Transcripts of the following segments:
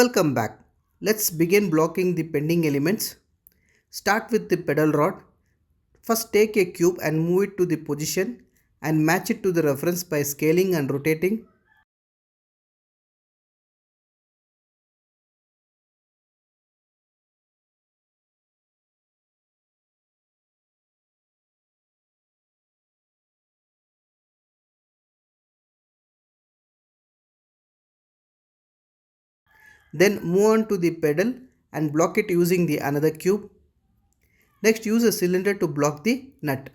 Welcome back. Let's begin blocking the pending elements. Start with the pedal rod. First take a cube and move it to the position and match it to the reference by scaling and rotating. Then move on to the pedal and block it using the another cube. Next use a cylinder to block the nut.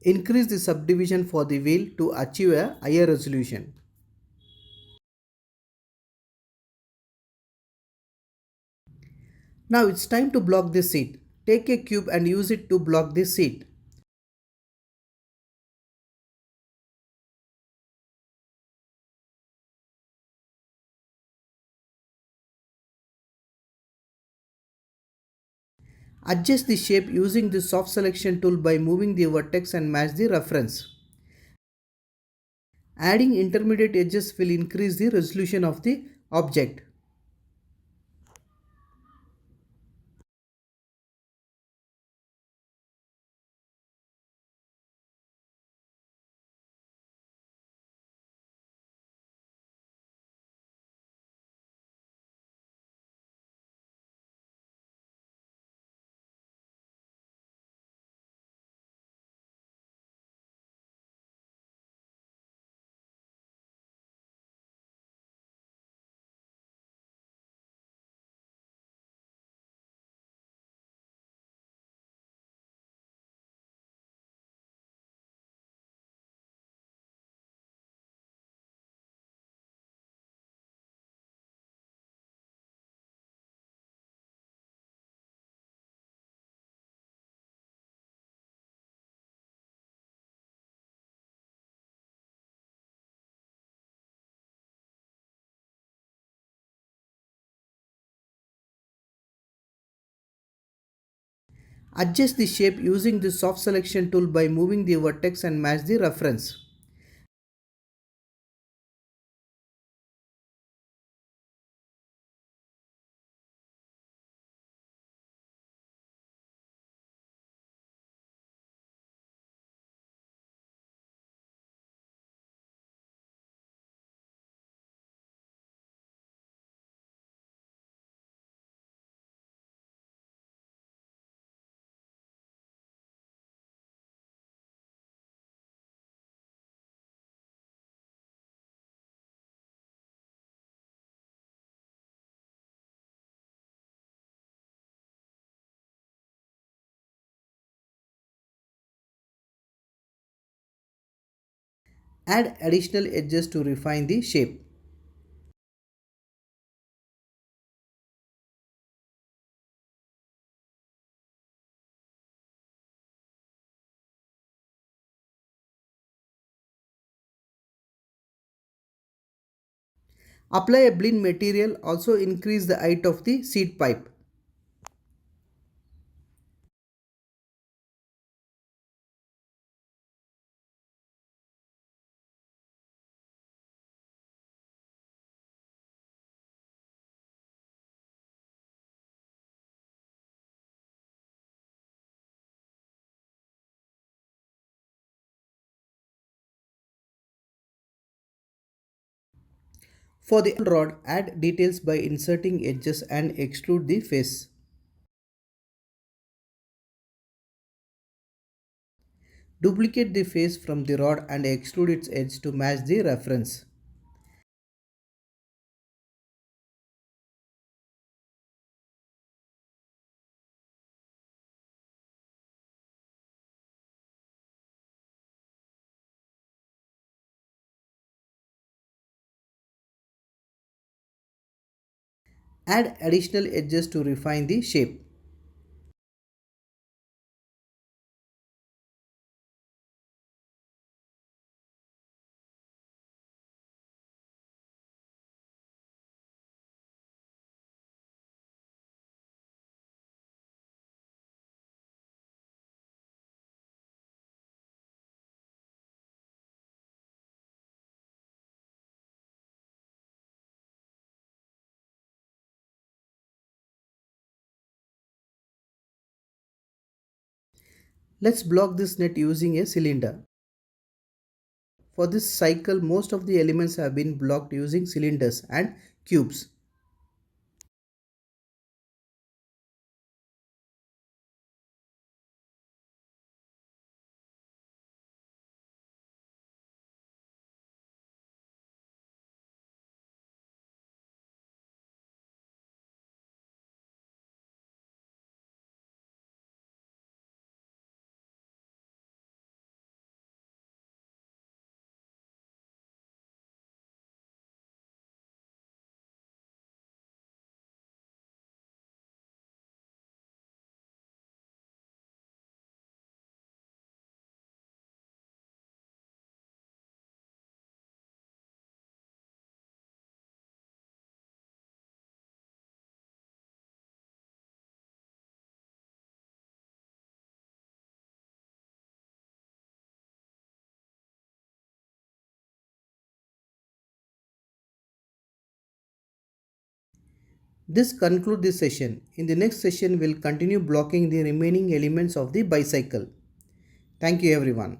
Increase the subdivision for the wheel to achieve a higher resolution. Now it's time to block the seat. Take a cube and use it to block the seat. Adjust the shape using the soft selection tool by moving the vertex and match the reference. Adding intermediate edges will increase the resolution of the object. Adjust the shape using the soft selection tool by moving the vertex and match the reference. Add additional edges to refine the shape. Apply a Blinn material, also increase the height of the seat pipe. For the rod, add details by inserting edges and extrude the face. Duplicate the face from the rod and extrude its edge to match the reference. Add additional edges to refine the shape. Let's block this net using a cylinder. For this cycle, most of the elements have been blocked using cylinders and cubes. This concludes this session. In the next session, we'll continue blocking the remaining elements of the bicycle. Thank you everyone.